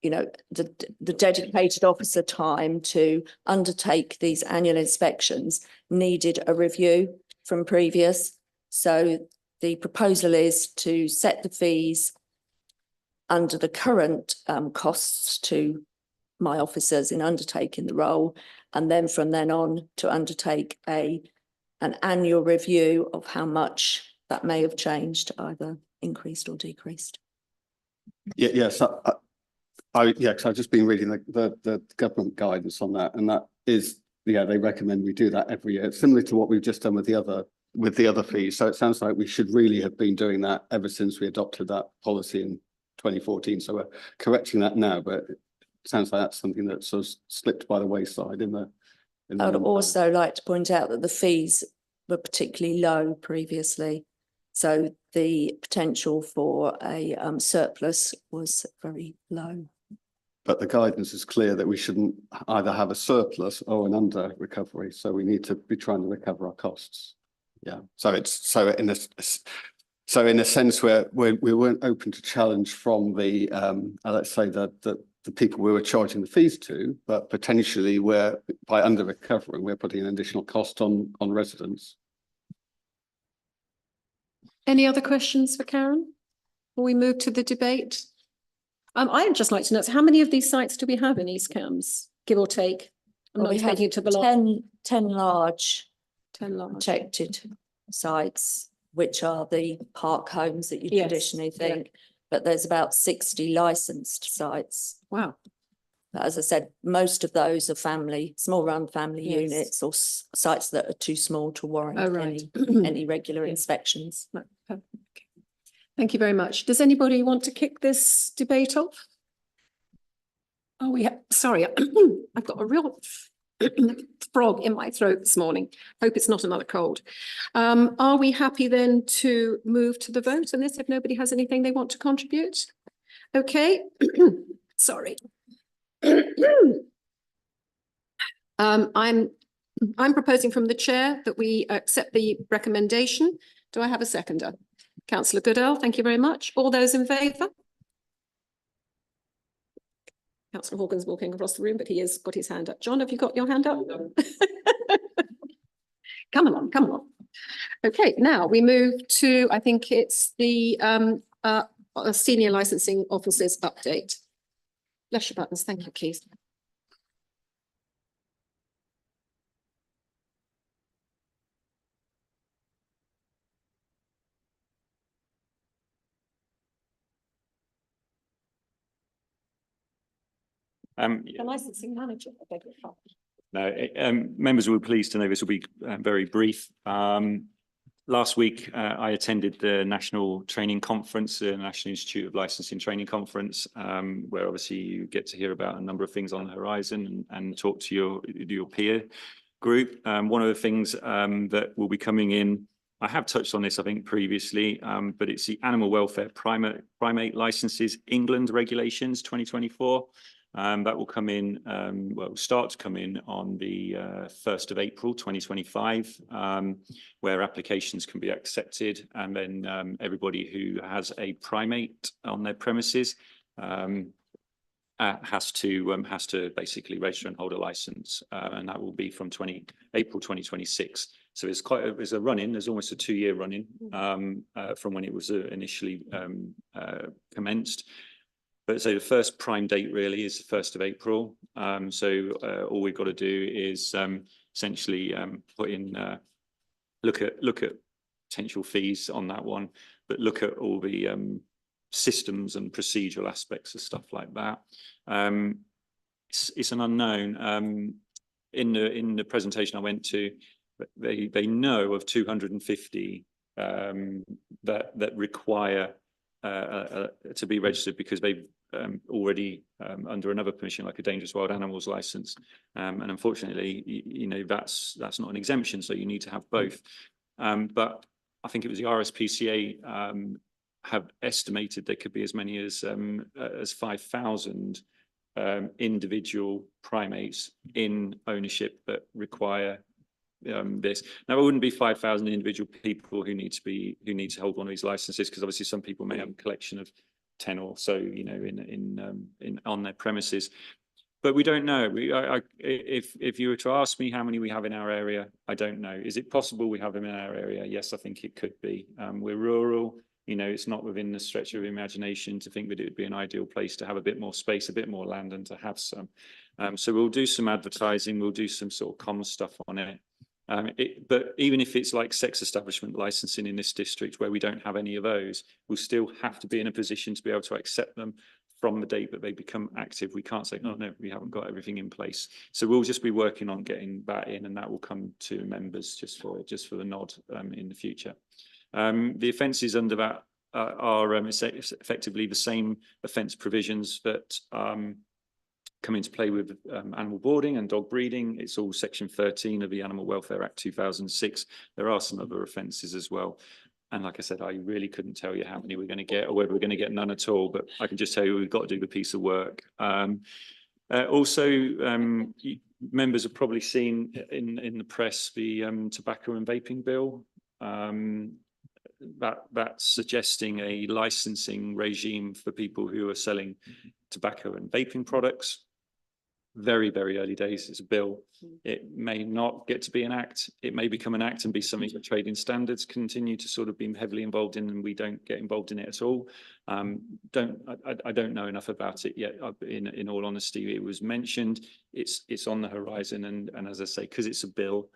you know, the dedicated officer time to undertake these annual inspections needed a review from previous. So the proposal is to set the fees under the current costs to my officers in undertaking the role, and then from then on to undertake an annual review of how much that may have changed, either increased or decreased. Yeah, yes. Because I've just been reading the government guidance on that, and that is, yeah, they recommend we do that every year. It's similar to what we've just done with the other fees. So it sounds like we should really have been doing that ever since we adopted that policy in 2014. So we're correcting that now, but it sounds like that's something that sort of slipped by the wayside in the. I would also like to point out that the fees were particularly low previously. So the potential for a surplus was very low. But the guidance is clear that we shouldn't either have a surplus or an under recovery. So we need to be trying to recover our costs. Yeah. So in a sense where we weren't open to challenge from the let's say the people we were charging the fees to, but potentially by under recovering, we're putting an additional cost on residents. Any other questions for Karen before we move to the debate? I'd just like to know, so how many of these sites do we have in East Cambs, give or take? Well, we have 10 large 10 large. protected sites, which are the park homes that you Yes, traditionally yeah. think, but there's about 60 licensed sites. Wow. But as I said, most of those are small run family Yes. units or sites that are too small to warrant Oh, right. any regular inspections. No, perfect. Thank you very much. Does anybody want to kick this debate off? Oh, sorry, I've got a real frog in my throat this morning. Hope it's not another cold. Are we happy then to move to the vote on this if nobody has anything they want to contribute? Okay, sorry. I'm proposing from the chair that we accept the recommendation. Do I have a seconder? Councillor Goodell, thank you very much. All those in favour? Councillor Hawkins walking across the room, but he has got his hand up. John, have you got your hand up? Come along, come along. Okay, now we move to, I think it's the senior licensing officers update. Bless your buttons. Thank you, Keith. The licensing manager, I beg your pardon. No, members will be pleased to know this will be very brief. Last week, I attended the National Training Conference, the National Institute of Licensing Training Conference, where obviously you get to hear about a number of things on the horizon and talk to your peer group. One of the things that will be coming in, I have touched on this, I think, previously, but it's the Animal Welfare Primate Licenses England Regulations 2024. That will come in, well, start to come in on the 1st of April 2025, where applications can be accepted, and then everybody who has a primate on their premises has to basically register and hold a license, and that will be from April 2026. So it's there's a run-in, there's almost a 2-year run-in from when it was initially commenced. But so the first prime date really is the 1st of April. So all we've got to do is essentially put in, look at potential fees on that one, but look at all the systems and procedural aspects of stuff like that. It's an unknown. In the presentation I went to, they know of 250 that require to be registered because they've already under another permission, like a dangerous wild animals license, and unfortunately, you know, that's not an exemption, so you need to have both. But I think it was the RSPCA have estimated there could be as many as 5,000 individual primates in ownership that require this. Now, it wouldn't be 5,000 individual people who need to hold one of these licenses, because obviously some people may have a collection of 10 or so, you know, in on their premises. But we don't know. If you were to ask me how many we have in our area, I don't know. Is it possible we have them in our area? Yes, I think it could be. We're rural. You know, it's not within the stretch of imagination to think that it would be an ideal place to have a bit more space, a bit more land, and to have some. So we'll do some advertising. We'll do some sort of common stuff on it. But even if it's like sex establishment licensing in this district where we don't have any of those, we'll still have to be in a position to be able to accept them from the date that they become active. We can't say, oh no, we haven't got everything in place. So we'll just be working on getting that in, and that will come to members just for the nod in the future. The offences under that are effectively the same offence provisions that come into play with animal boarding and dog breeding. It's all section 13 of the Animal Welfare Act 2006. There are some other offences as well. And like I said, I really couldn't tell you how many we're going to get or whether we're going to get none at all, but I can just tell you we've got to do the piece of work. Also, members have probably seen in the press the tobacco and vaping bill. That's suggesting a licensing regime for people who are selling tobacco and vaping products. Very, very early days. It's a bill. It may not get to be an act. It may become an act and be something that trading standards continue to sort of be heavily involved in, and we don't get involved in it at all. I don't know enough about it yet. In all honesty, it was mentioned. It's on the horizon, and as I say, because it's a bill,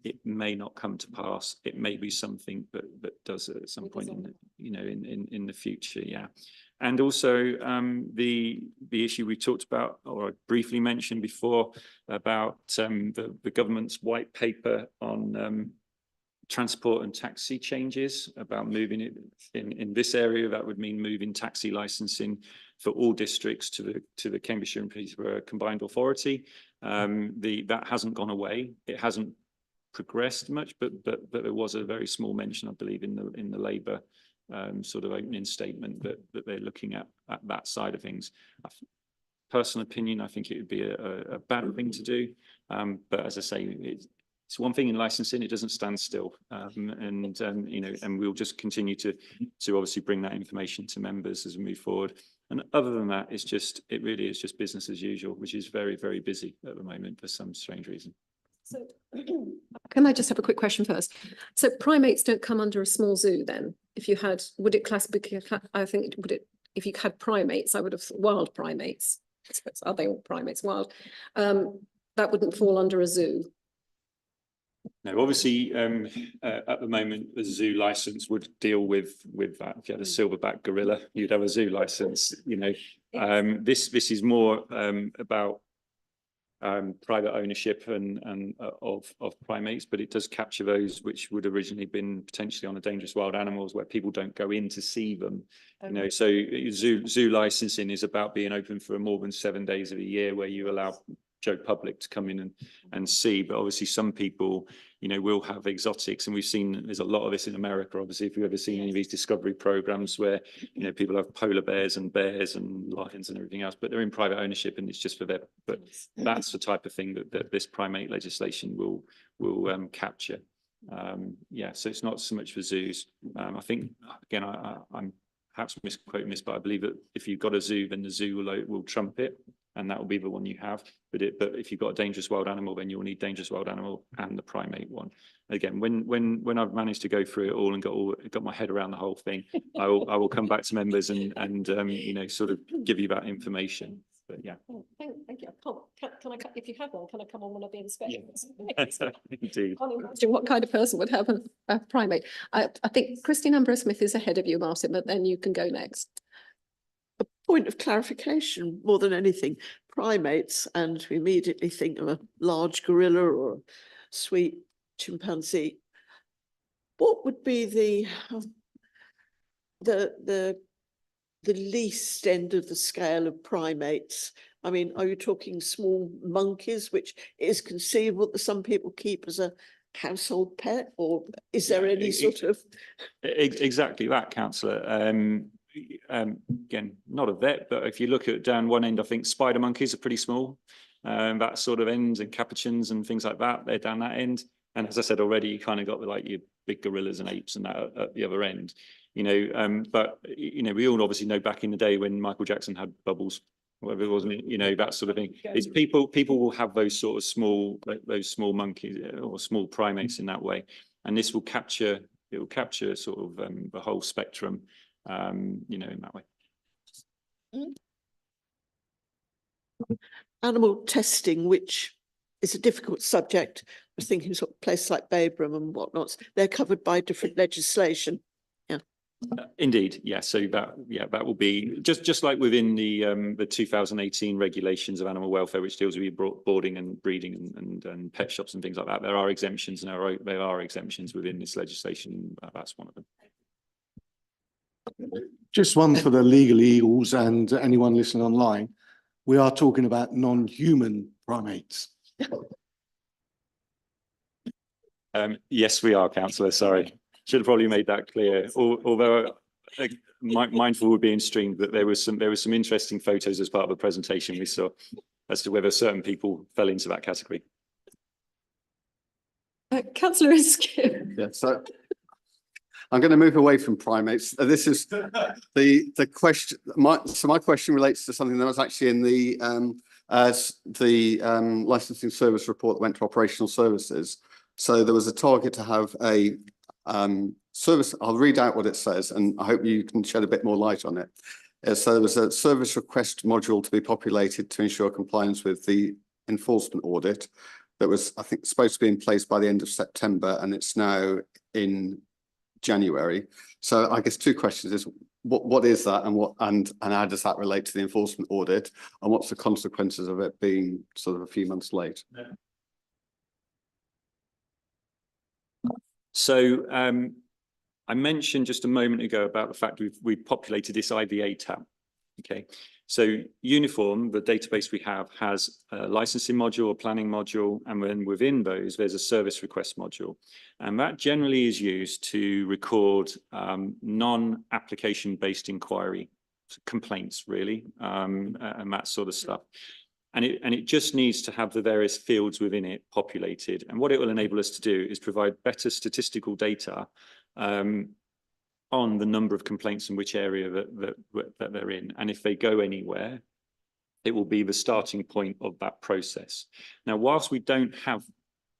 it may not come to pass. It may be something that does at some point in the future. Yeah. And also the issue we talked about, or I briefly mentioned before, about the government's white paper on transport and taxi changes, about moving it in this area. That would mean moving taxi licensing for all districts to the Cambridgeshire and Peterborough Combined Authority. That hasn't gone away. It hasn't progressed much, but there was a very small mention, I believe, in the Labour sort of opening statement that they're looking at that side of things. Personal opinion, I think it would be a bad thing to do, but as I say, it's one thing in licensing; it doesn't stand still, you know, and we'll just continue to obviously bring that information to members as we move forward. And other than that, it really is just business as usual, which is very, very busy at the moment for some strange reason. So can I just have a quick question first? So primates don't come under a small zoo then? If you had, would it classify, I think, would it, if you had primates, I would have, wild primates, I suppose, are they all primates wild? That wouldn't fall under a zoo. No, obviously, at the moment, the zoo license would deal with that. If you had a silverback gorilla, you'd have a zoo license, you know. This is more about private ownership and of primates, but it does capture those which would originally been potentially on the dangerous wild animals where people don't go in to see them. You know, so zoo licensing is about being open for more than 7 days of a year, where you allow Joe public to come in and see. But obviously some people, you know, will have exotics, and we've seen there's a lot of this in America. Obviously, if you've ever seen any of these discovery programs where, you know, people have polar bears and lions and everything else, but they're in private ownership and it's just for them. But that's the type of thing that this primate legislation will capture. Yeah, so it's not so much for zoos. I think, again, I'm perhaps misquoting this, but I believe that if you've got a zoo, then the zoo will trump it, and that will be the one you have. But if you've got a dangerous wild animal, then you'll need dangerous wild animal and the primate one. Again, when I've managed to go through it all and got my head around the whole thing, I will come back to members and you know, sort of give you that information. But yeah. Oh, thank you. Can I, if you have one, can I come on one of the inspections? Indeed. I can't imagine what kind of person would have a primate. I think Christine Ambrose-Smith is ahead of you, Martin, but then you can go next. A point of clarification more than anything, primates, and we immediately think of a large gorilla or a sweet chimpanzee. What would be the least end of the scale of primates? I mean, are you talking small monkeys, which is conceivable that some people keep as a household pet, or is there any sort of? Exactly that, councillor. Again, not a vet, but if you look at down one end, I think spider monkeys are pretty small. That sort of end, and capuchins and things like that, they're down that end. And as I said already, you kind of got like your big gorillas and apes and that at the other end. You know, but you know, we all obviously know back in the day when Michael Jackson had Bubbles, whatever it was, you know, that sort of thing. It's people will have those sort of small, like those small monkeys or small primates in that way, and this will capture. It will capture sort of the whole spectrum, you know, in that way. Animal testing, which is a difficult subject. I was thinking sort of places like Babraham and whatnots, they're covered by different legislation. Indeed, yeah. So that will be just like within the 2018 regulations of animal welfare, which deals with boarding and breeding and pet shops and things like that. There are exemptions, and there are exemptions within this legislation. That's one of them. Just one for the legal eagles and anyone listening online. We are talking about non-human primates. Yes, we are, councillor. Sorry. Should have probably made that clear. Although mindful of being streamed, that there was some interesting photos as part of the presentation we saw as to whether certain people fell into that category. Councillor Askew. Yeah, so I'm going to move away from primates. This is the question. My question relates to something that was actually in the licensing service report that went to operational services. So there was a target to have a service. I'll read out what it says, and I hope you can shed a bit more light on it. So there was a service request module to be populated to ensure compliance with the enforcement audit that was, I think, supposed to be in place by the end of September, and it's now in January. So I guess two questions is what is that, and how does that relate to the enforcement audit, and what's the consequences of it being sort of a few months late? Yeah. So I mentioned just a moment ago about the fact we've populated this IVA tab. Okay, so Uniform, the database we have, has a licensing module, a planning module, and then within those, there's a service request module. And that generally is used to record non-application based inquiry complaints, really, and that sort of stuff. And it just needs to have the various fields within it populated. And what it will enable us to do is provide better statistical data on the number of complaints in which area that they're in. And if they go anywhere, it will be the starting point of that process. Now, whilst we don't have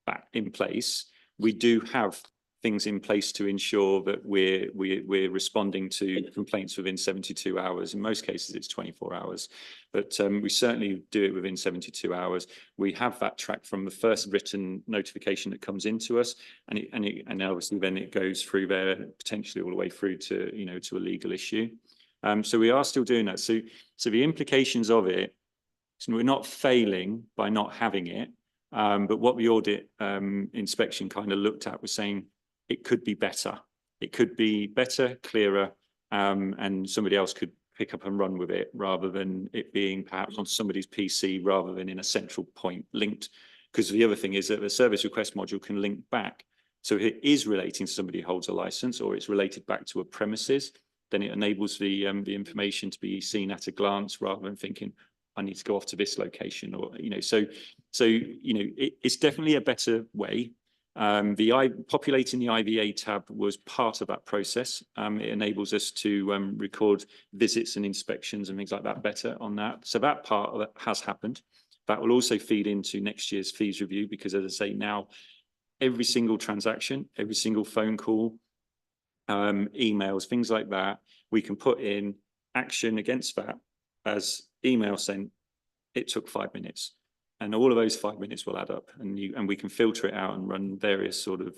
that in place, we do have things in place to ensure that we're responding to complaints within 72 hours. In most cases, it's 24 hours, but we certainly do it within 72 hours. We have that track from the first written notification that comes into us, and obviously then it goes through there potentially all the way through to, you know, to a legal issue. So we are still doing that. So the implications of it, so we're not failing by not having it, but what the audit inspection kind of looked at was saying, it could be better. It could be better, clearer, and somebody else could pick up and run with it rather than it being perhaps on somebody's PC rather than in a central point linked. Because the other thing is that the service request module can link back. So if it is relating to somebody who holds a license or it's related back to a premises, then it enables the information to be seen at a glance rather than thinking, I need to go off to this location, or, you know, so you know, it's definitely a better way. Populating the IVA tab was part of that process. It enables us to record visits and inspections and things like that better on that. So that part of it has happened. That will also feed into next year's fees review, because as I say, now every single transaction, every single phone call, emails, things like that, we can put in action against that as email sent. It took 5 minutes. And all of those 5 minutes will add up, and we can filter it out and run various sort of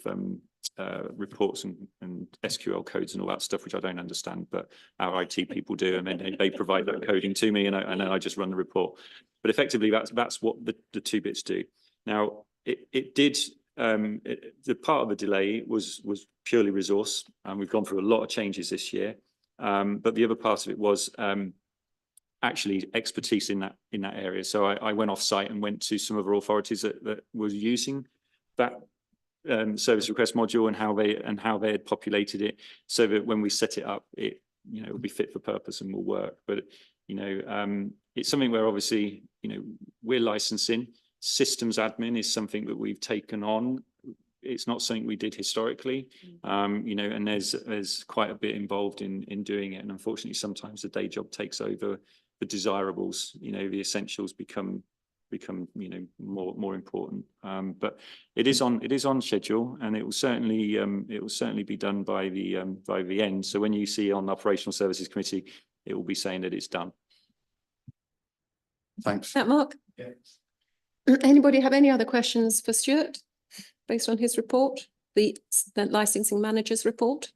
reports and SQL codes and all that stuff, which I don't understand, but our IT people do, and then they provide that coding to me, and then I just run the report. But effectively, that's what the two bits do. Now, the part of the delay was purely resource, and we've gone through a lot of changes this year. But the other part of it was actually expertise in that area. So I went off site and went to some other authorities that were using that service request module and how they had populated it, so that when we set it up, it, you know, will be fit for purpose and will work. But, you know, it's something where obviously, you know, we're licensing. Systems admin is something that we've taken on. It's not something we did historically, you know, and there's quite a bit involved in doing it. And unfortunately, sometimes the day job takes over the desirables, you know, the essentials become, you know, more important. But it is on schedule, and it will certainly be done by the end. So when you see on the Operational Services Committee, it will be saying that it's done. Thanks. Is that Mark? Yeah. Anybody have any other questions for Stuart based on his report, the licensing manager's report?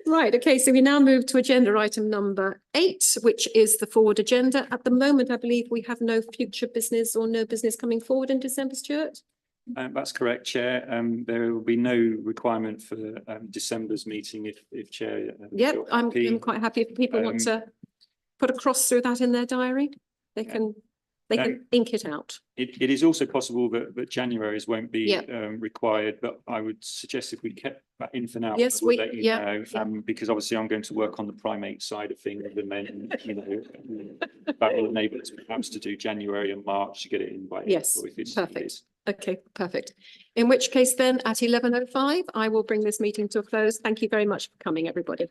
Right, okay, so we now move to agenda item number 8, which is the forward agenda. At the moment, I believe we have no future business or no business coming forward in December, Stuart? That's correct, Chair. There will be no requirement for December's meeting if Chair. Yep, I'm quite happy if people want to put a cross through that in their diary. They can ink it out. It is also possible that January's won't be Yep. required, but I would suggest if we kept that in for now, Yes, we'll let you yeah, know, because obviously I'm going to work on the primate side of things, and then, you know, that will enable us perhaps to do January and March to get it in by Yes, April if it's perfect. Okay, perfect. In which case then at 11:05, I will bring this meeting to a close. Thank you very much for coming, everybody.